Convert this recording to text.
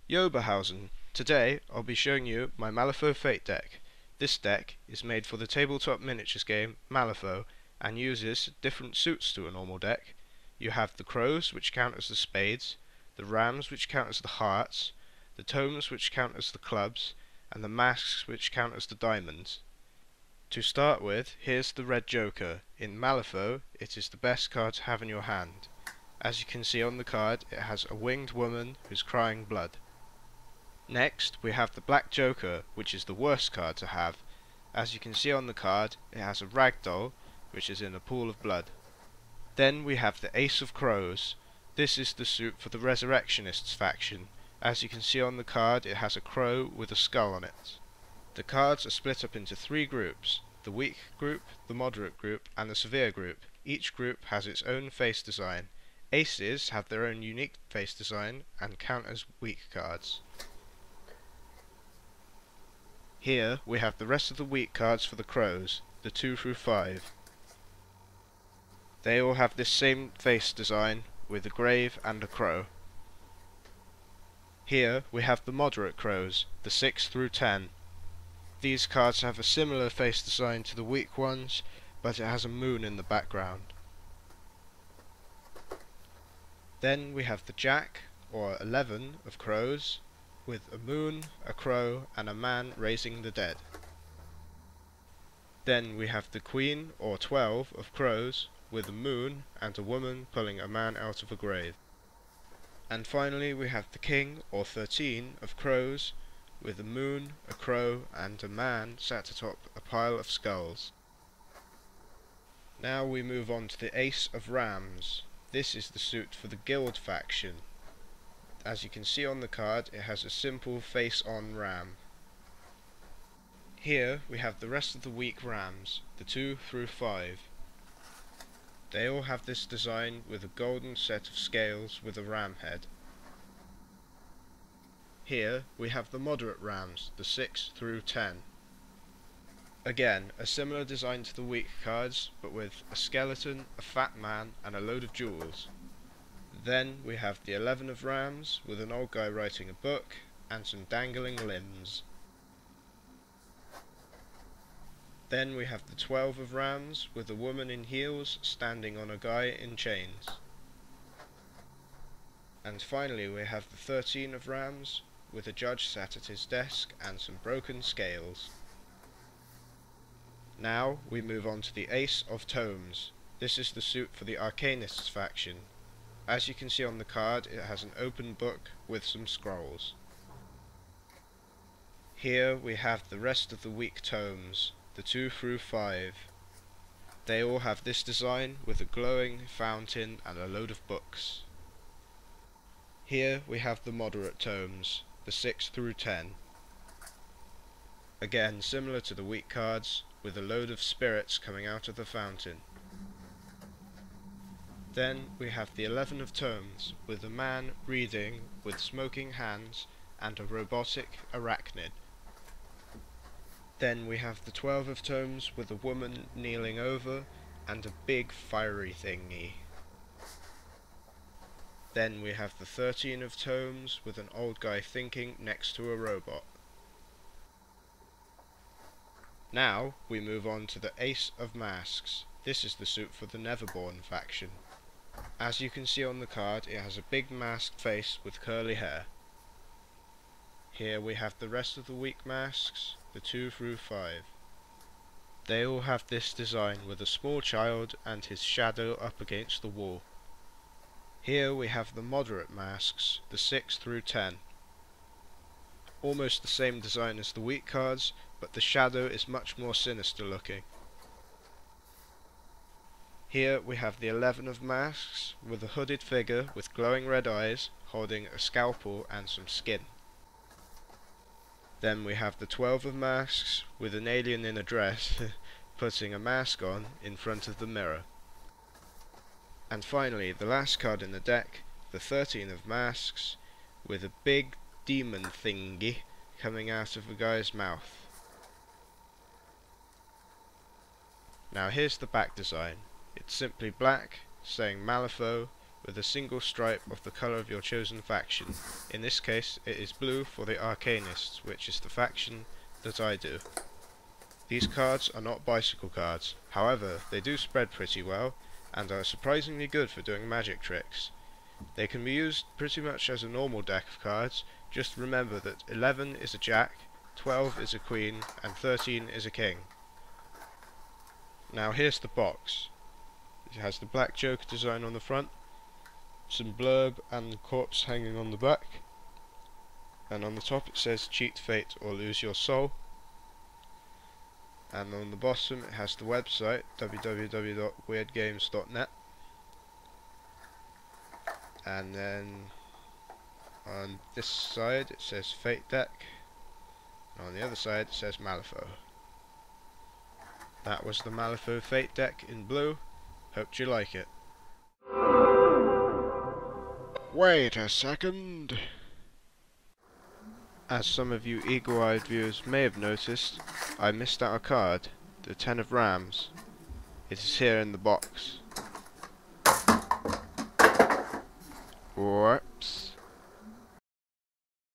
Yo Bahausen, today I'll be showing you my Malifaux Fate deck. This deck is made for the tabletop miniatures game Malifaux and uses different suits to a normal deck. You have the crows, which count as the spades, the rams, which count as the hearts, the tomes, which count as the clubs, and the masks, which count as the diamonds. To start with, here's the red joker. In Malifaux, it is the best card to have in your hand. As you can see on the card, it has a winged woman who's crying blood. Next, we have the black joker, which is the worst card to have. As you can see on the card, it has a ragdoll, which is in a pool of blood. Then we have the ace of crows. This is the suit for the resurrectionists faction. As you can see on the card, it has a crow with a skull on it. The cards are split up into three groups: the weak group, the moderate group, and the severe group. Each group has its own face design. Aces have their own unique face design and count as weak cards. Here we have the rest of the weak cards for the crows, the 2 through 5. They all have this same face design with a grave and a crow. Here we have the moderate crows, the 6 through 10. These cards have a similar face design to the weak ones, but it has a moon in the background. Then we have the jack, or 11, of crows, with a moon, a crow, and a man raising the dead. Then we have the queen, or 12, of crows, with a moon and a woman pulling a man out of a grave. And finally we have the king, or 13, of crows, with a moon, a crow, and a man sat atop a pile of skulls. Now we move on to the ace of rams. This is the suit for the guild faction. As you can see on the card, it has a simple face-on ram. Here we have the rest of the weak rams, the 2 through 5. They all have this design with a golden set of scales with a ram head. Here we have the moderate rams, the 6 through 10. Again, a similar design to the weak cards, but with a skeleton, a fat man, and a load of jewels. Then we have the 11 of rams, with an old guy writing a book, and some dangling limbs. Then we have the 12 of rams, with a woman in heels standing on a guy in chains. And finally we have the 13 of rams, with a judge sat at his desk and some broken scales. Now we move on to the ace of tomes. This is the suit for the arcanists faction. As you can see on the card, it has an open book with some scrolls. Here we have the rest of the weak tomes, the 2 through 5. They all have this design with a glowing fountain and a load of books. Here we have the moderate tomes, the 6 through 10. Again, similar to the weak cards, with a load of spirits coming out of the fountain. Then we have the 11 of tomes, with a man reading with smoking hands and a robotic arachnid. Then we have the 12 of tomes, with a woman kneeling over and a big fiery thingy. Then we have the 13 of tomes, with an old guy thinking next to a robot. Now we move on to the ace of masks. This is the suit for the Neverborn faction. As you can see on the card, it has a big masked face with curly hair. Here we have the rest of the weak masks, the 2 through 5. They all have this design with a small child and his shadow up against the wall. Here we have the moderate masks, the 6 through 10. Almost the same design as the weak cards, but the shadow is much more sinister looking. Here we have the 11 of masks, with a hooded figure with glowing red eyes, holding a scalpel and some skin. Then we have the 12 of masks, with an alien in a dress, putting a mask on in front of the mirror. And finally, the last card in the deck, the 13 of masks, with a big demon thingy coming out of a guy's mouth. Now here's the back design. It's simply black, saying Malifaux, with a single stripe of the colour of your chosen faction. In this case it is blue for the Arcanists, which is the faction that I do. These cards are not bicycle cards, however they do spread pretty well and are surprisingly good for doing magic tricks. They can be used pretty much as a normal deck of cards. Just remember that 11 is a jack, 12 is a queen, and 13 is a king. Now here's the box. It has the black Joker design on the front, some blurb and the corpse hanging on the back, and on the top it says cheat fate or lose your soul, and on the bottom it has the website www.weirdgames.net, and then on this side it says Fate Deck, and on the other side it says Malifaux. That was the Malifaux Fate Deck in blue. Hoped you like it. Wait a second. As some of you eagle-eyed viewers may have noticed, I missed out a card, the 10 of Rams. It is here in the box. Alright.